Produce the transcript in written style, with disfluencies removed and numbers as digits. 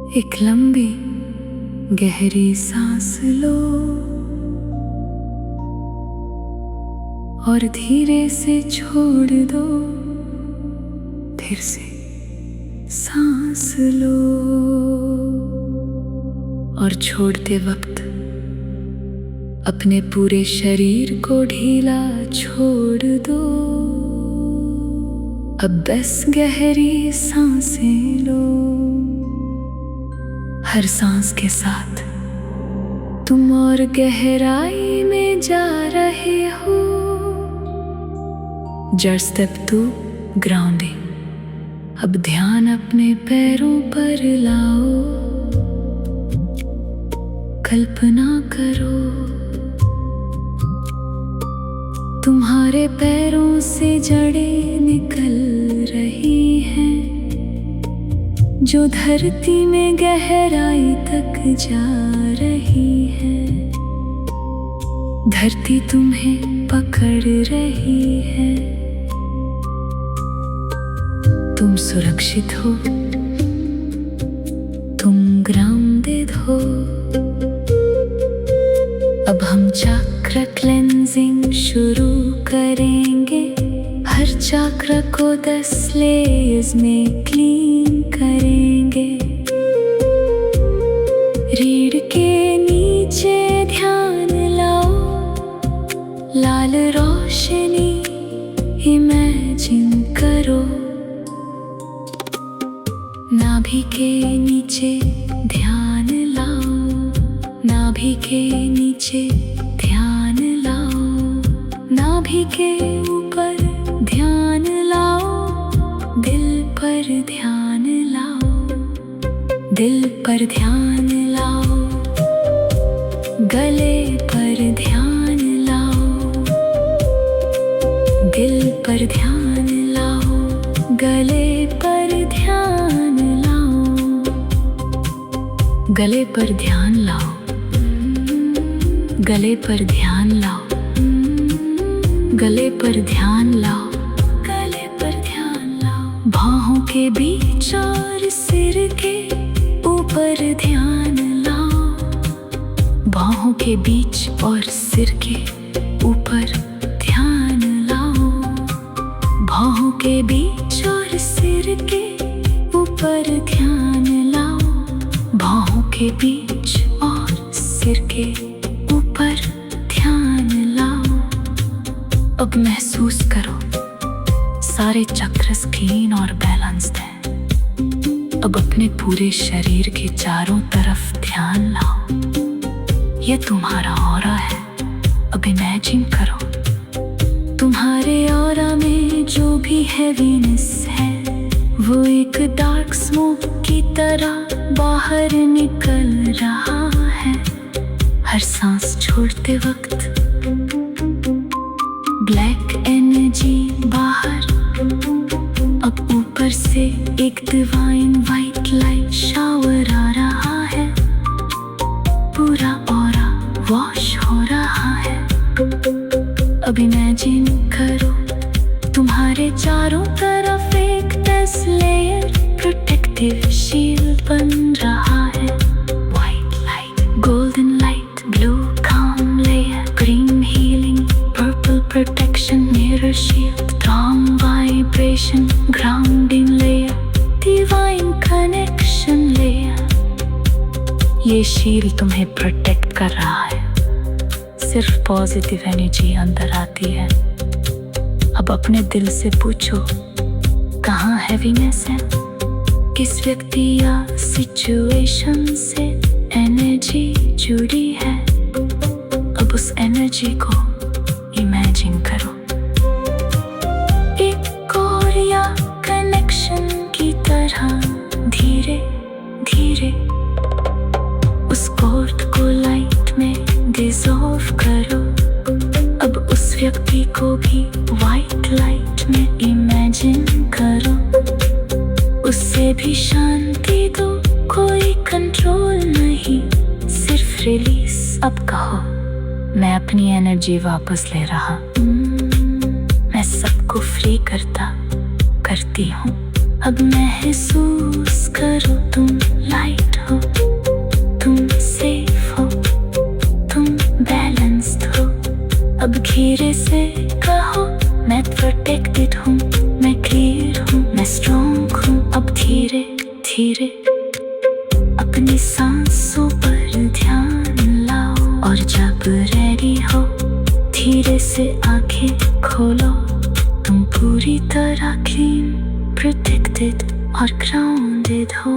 एक लंबी गहरी सांस लो और धीरे से छोड़ दो। फिर से सांस लो और छोड़ते वक्त अपने पूरे शरीर को ढीला छोड़ दो। अब बस गहरी सांसें लो। हर सांस के साथ तुम और गहराई में जा रहे हो। Just step 2 grounding. अब ध्यान अपने पैरों पर लाओ। कल्पना करो तुम्हारे पैरों से जड़ें निकल रही हैं जो धरती में गहराई तक जा रही है। धरती तुम्हें पकड़ रही है। तुम सुरक्षित हो, तुम ग्राउंडेड हो। अब हम चक्र क्लेंजिंग शुरू करेंगे। हर चक्र को 10 लेयर्स में क्लीन करेंगे। रीढ़ के नीचे ध्यान लाओ। लाल रोशनी इमेजिन करो। नाभि के नीचे ध्यान लाओ। नाभि के नीचे ध्यान लाओ। नाभि के ऊपर ध्यान लाओ। दिल पर ध्यान लाओ। दिल पर ध्यान लाओ। गले पर ध्यान लाओ। दिल पर ध्यान लाओ। गले पर ध्यान लाओ। गले पर ध्यान लाओ। गले पर ध्यान लाओ। गले पर ध्यान लाओ। गले पर ध्यान लाओ। बाहों के बीच और सिर के ऊपर ध्यान लाओ। बाहों के बीच और सिर के ऊपर ध्यान लाओ। बाहों के बीच और सिर के ऊपर ध्यान लाओ। बाहों के बीच और सिर के ऊपर ध्यान लाओ। अब महसूस करो सारे चक्र क्लीन और बैलेंस्ड हैं। अब अपने पूरे शरीर के चारों तरफ ध्यान लाओ। ये तुम्हारा ऑरा है। अब इमेजिन करो तुम्हारे ऑरा में जो भी हैवीनेस है वो एक डार्क स्मोक की तरह बाहर निकल रहा है। हर सांस छोड़ते वक्त ब्लैक एनर्जी बाहर। अब ऊपर से एक डिवाइन वाइट लाइट शावर आ रहा है। पूरा ऑरा वॉश हो रहा है। अब इमेजिन करो तुम्हारे चारों तरफ एक 10 लेयर प्रोटेक्टिव शील्ड बन रहा है। White light, golden light, blue calm layer, green healing, purple protection, mirror shield, strong vibration, grounding layer, divine connection layer. ये शील्ड तुम्हें प्रोटेक्ट कर रहा है। सिर्फ पॉजिटिव एनर्जी अंदर आती है। अब अपने दिल से पूछो कहाँ हैवीनेस है। किस व्यक्ति या सिचुएशन से एनर्जी जुड़ी है। अब उस एनर्जी को इमेजिन करो एक कोर या कनेक्शन की तरह। धीरे धीरे उस कोर्ड को लाइट में डिसॉल्व करो। अब उस व्यक्ति को भी वाइट लाइट में इमेजिन करो। उससे भी शांति दो। कोई कंट्रोल नहीं, सिर्फ रिलीज। अब कहो मैं अपनी एनर्जी वापस ले रहा। मैं सबको फ्री करती हूँ। अब महसूस करो तुम लाइट हो, तुम सेफ हो, तुम बैलेंस्ड हो। अब धीरे से कहो मैं प्रोटेक्टेड हूँ, मैं क्लियर हूँ, मैं स्ट्रॉन्ग हूँ। अब धीरे धीरे अपनी सांसों पर ध्यान लाओ, और जब रेडी हो धीरे से आंखें खोलो। तुम पूरी तरह क्लीन, प्रोटेक्टेड और ग्राउंडेड हो।